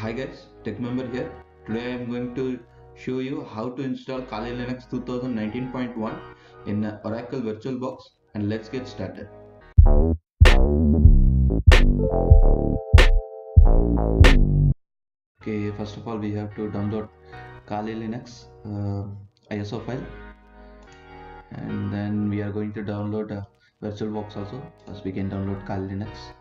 Hi guys, Tech Member here. Today I am going to show you how to install kalilinux 2019.1 in Oracle VirtualBox, and let's get started. Okay, first of all we have to download kalilinux ISO file, and then we are going to download VirtualBox also. First we can download kalilinux.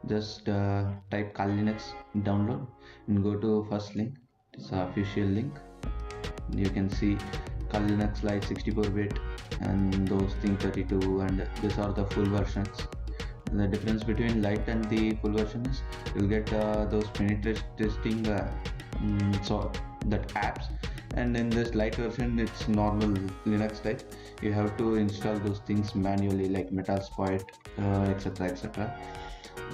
Just type kalilinux download and go to first link. It's an official link. You can see kalilinux Lite 64-bit and those things 32, and these are the full versions. The difference between Lite and the full version is you'll get those penetration testing so that apps, and in this Lite version it's normal Linux type. You have to install those things manually like Metasploit, etc.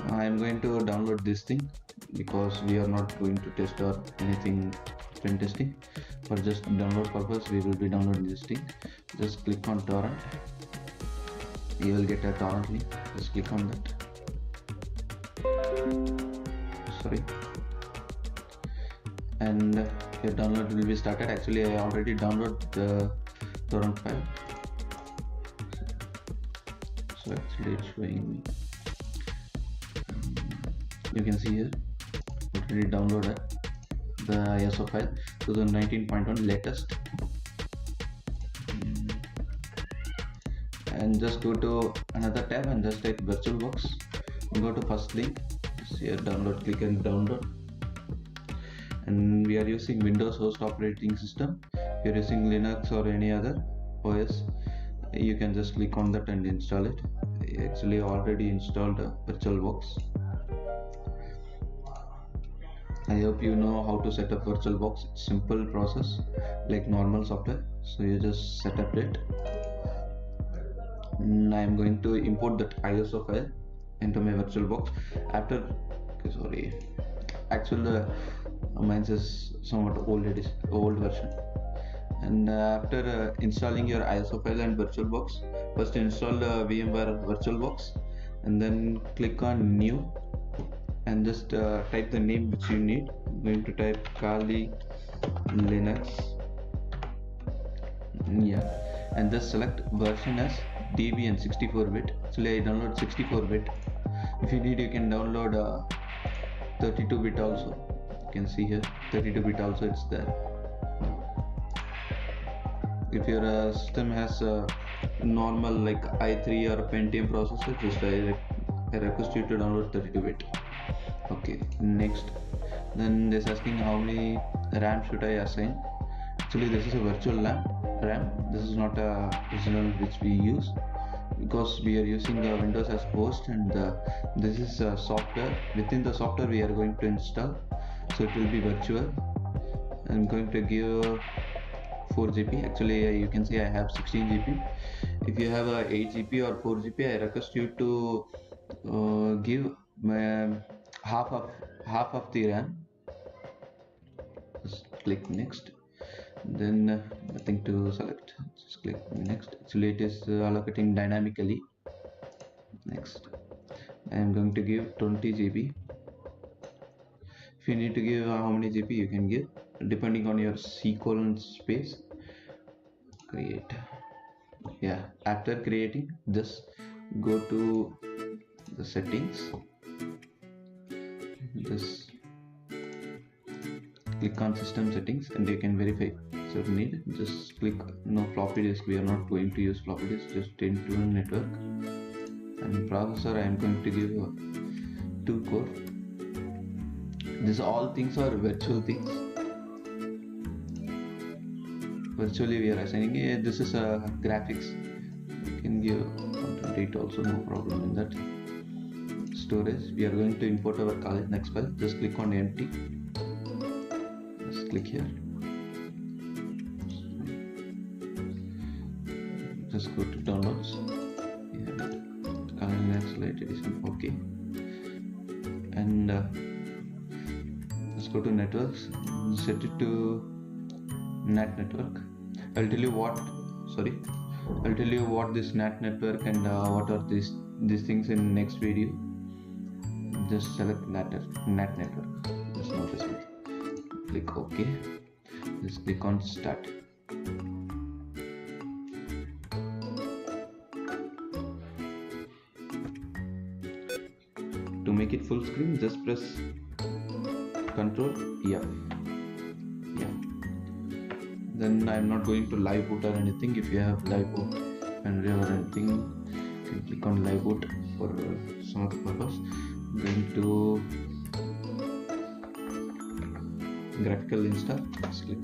I am going to download this thing because we are not going to test or anything pen testing. For just download purpose we will be downloading this thing. Just click on torrent. You will get a torrent link. Just click on that. Sorry. And your download will be started. Actually I already downloaded the torrent file. So actually it's showing me. You can see here already downloaded the ISO file 2019.1 latest, and just go to another tab and just type VirtualBox and go to first link. Just here download, click and download. And we are using Windows host operating system. If you're using Linux or any other OS, you can just click on that and install it. I actually already installed VirtualBox. I hope you know how to set up VirtualBox. It's simple process like normal software. So you just set up it. And I am going to import that ISO file into my VirtualBox. After, actually mine is somewhat old version. And after installing your ISO file and VirtualBox, first install the VMware VirtualBox, and then click on new. And just type the name which you need. I'm going to type kalilinux, and just select version as Debian 64-bit. Actually I download 64-bit. If you need, you can download 32-bit also. You can see here 32-bit also, it's there. If your system has a normal like i3 or Pentium processor, just I request you to download 32-bit. Okay, next. Then this asking how many RAM should I assign. Actually this is a virtual RAM. This is not a original which we use, because we are using the Windows as host, and this is a software. Within the software we are going to install, so it will be virtual. I'm going to give 4 GB. Actually you can see I have 16 GB. If you have a 8 GB or 4 GB, I request you to give half of the RAM. Just click next. Then nothing to select. Just click next. Actually it is allocating dynamically. Next. I am going to give 20 GB. If you need to give how many GB you can give depending on your space. Create. After creating this, go to the settings. Just click on system settings and you can verify. So if you need, just click no floppy disk. We are not going to use floppy disk. Just into network and processor. I am going to give 2 core. These all things are virtual things. Virtually we are assigning it. This is a graphics. You can give 128 also, no problem in that. Storage, we are going to import our kalilinux file. Just click on empty. Just click here. Just go to downloads. Kalilinux Lite edition. Okay. And just go to networks. Set it to NAT network. I'll tell you what this NAT network and what are these things in next video. Just select NAT network. Just notice it. click OK. Just click on start. To make it full screen, just press Ctrl F. Yeah. Then I'm not going to live boot or anything. If you have live boot and or anything, you can click on live boot for some other purpose. I'm going to graphical install. Just click.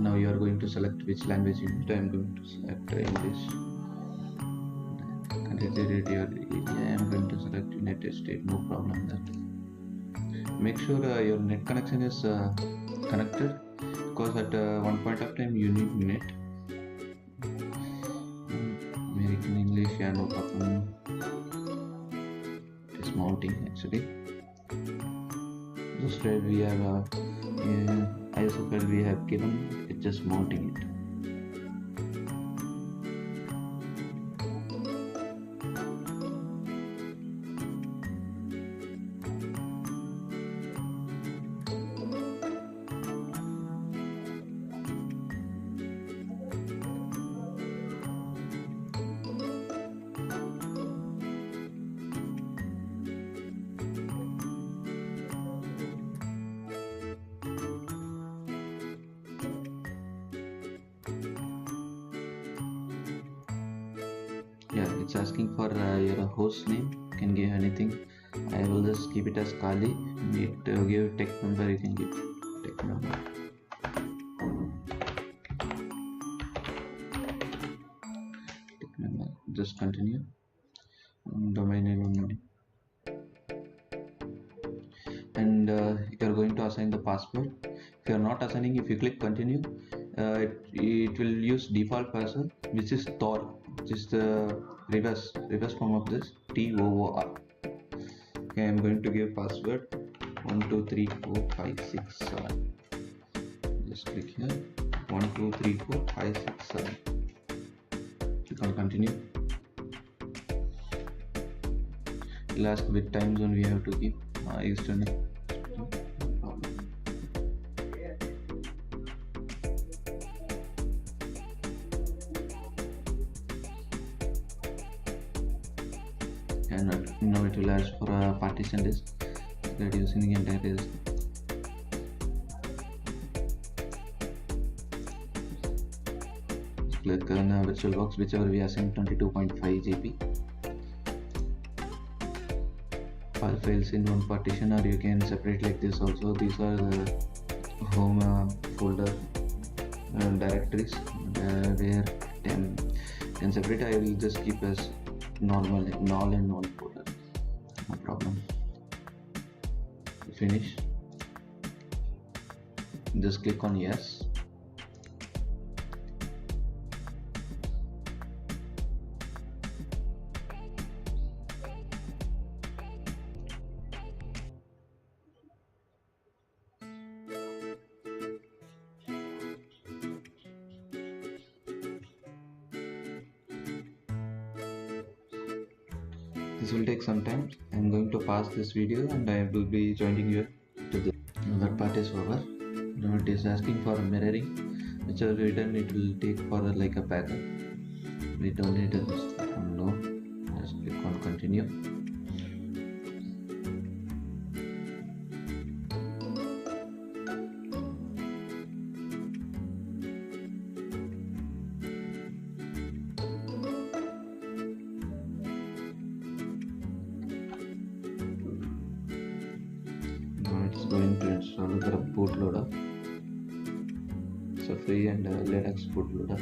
Now you are going to select which language you need. I am going to select English. I am going to select United States. No problem there. Make sure your net connection is connected, because at one point of time you need net. American English, yeah, no problem. It is mounting actually. Just right, we have ISO file we have given, it's just mounting it. Yeah, it's asking for your host name. You can give anything. I will just keep it as Kali. Need to give text number. You can give text number. Text number. Just continue. Domain name only. And you are going to assign the password. If you are not assigning, if you click continue, it will use default password, which is Tor, which is the reverse form of this, TOOR. Okay, I am going to give password 1 2 3 4 5 6 7. Just click here, 1 2 3 4 5 6 7. Click on continue. Last bit time zone we have to give Eastern. And now it will ask for a partition disk, reducing the entire disk. Click on virtualbox, whichever we assign 22.5 GB. All files in one partition, or you can separate like this also. These are the home folder directories where can separate. I will just keep as normal, null and null folder, no problem. Finish. Just click on yes. This will take some time. I am going to pause this video and I will be joining you to the other part is over. Now it is asking for mirroring, whichever we done it will take for like a backup. We don't need this. No, just click on continue. It's going to install the bootloader. It's a free and Linux bootloader.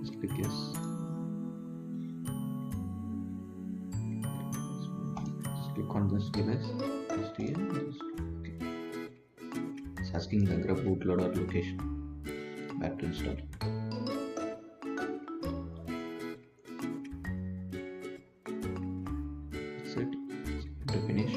Just click yes. Just click on this device. Just here. Okay. It's asking the grep bootloader location. Back to install. It. to finish.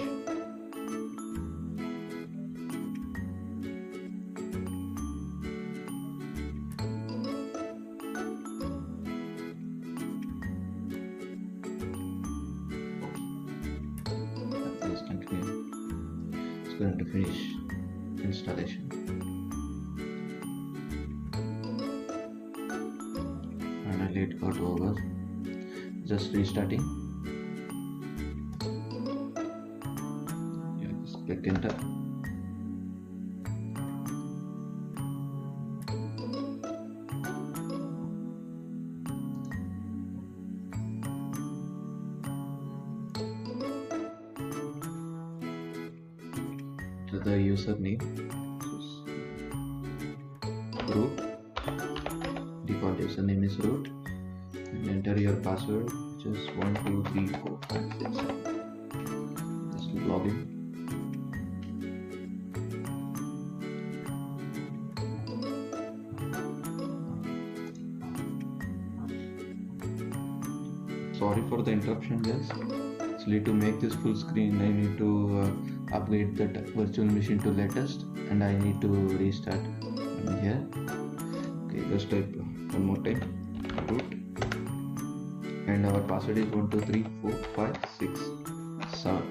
Let's continue. It's going to finish installation. Finally it got over. Just restarting. Just click enter. To the username, root, default username is root, and enter your password, which is 1 2 3 4 5 6 7. Just log in. Sorry for the interruption, guys. Actually, to make this full screen, I need to upgrade that virtual machine to latest, and I need to restart here. Okay, just type one more time, root, and our password is 1 2 3 4 5 6 7.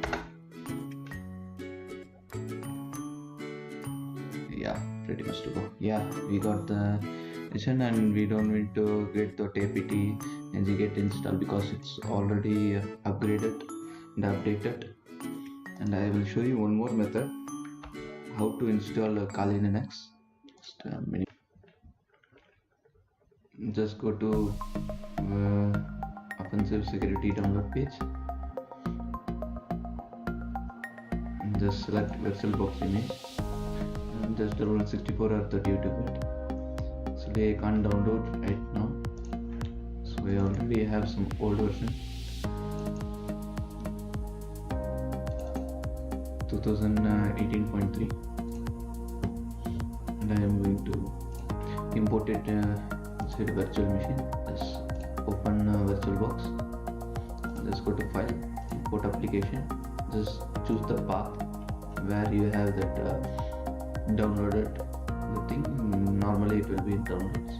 Yeah, pretty much to go. Yeah, we got the edition, and we don't need to get the apt get installed because it's already upgraded and updated. And I will show you one more method how to install kalilinux. Just go to offensive security download page and just select virtualbox image and just download 64 or 32-bit. So I can't download right now, so I already have some old version 2018.3, and I am going to import it inside virtual machine. Just open VirtualBox, just go to file, import application, just choose the path where you have that downloaded the thing. Normally it will be in downloads.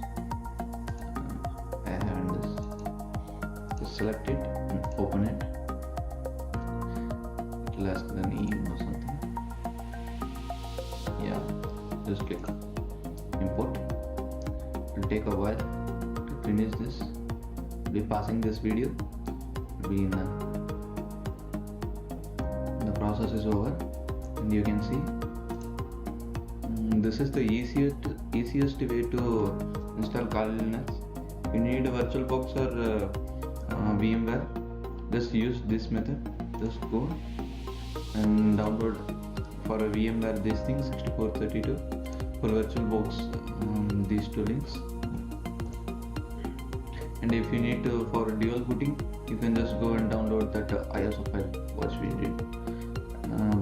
I have in this. Just select it and open it. It will ask the name or something. Yeah, just click import. It will take a while to finish this. I'll be passing this video. It'll be in the process is over, and you can see this is the easiest way to install kalilinux. You need a VirtualBox or VMware, just use this method. Just go and download for a VMware these things 6432, for VirtualBox these two links. And if you need to for dual booting, you can just go and download that ISO file which we did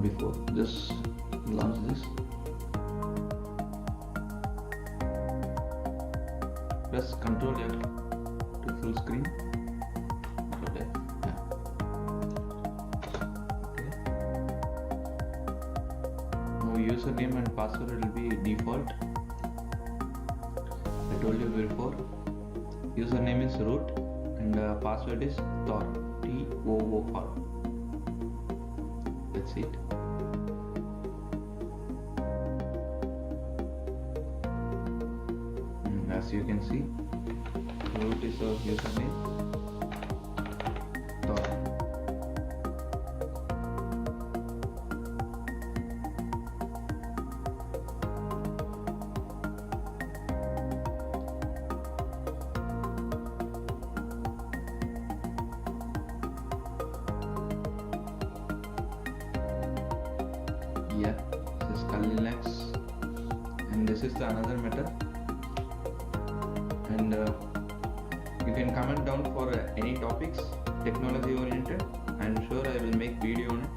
before. Just launch this. Press Ctrl F to full screen. Ctrl F. Yeah. Okay. Now username and password will be default. I told you before. Username is root and password is TOOR. TOOR. That's it. As you can see, root is our username, TOOR. Yeah, this is kalilinux, and this is the another method. And you can comment down for any topics technology oriented. I'm sure I will make video on it.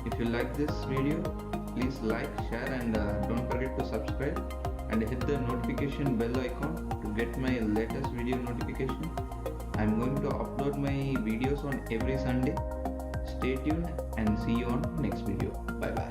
If you like this video, please like, share, and don't forget to subscribe and hit the notification bell icon to get my latest video notification. I'm going to upload my videos on every Sunday, Stay tuned and see you on next video. Bye bye.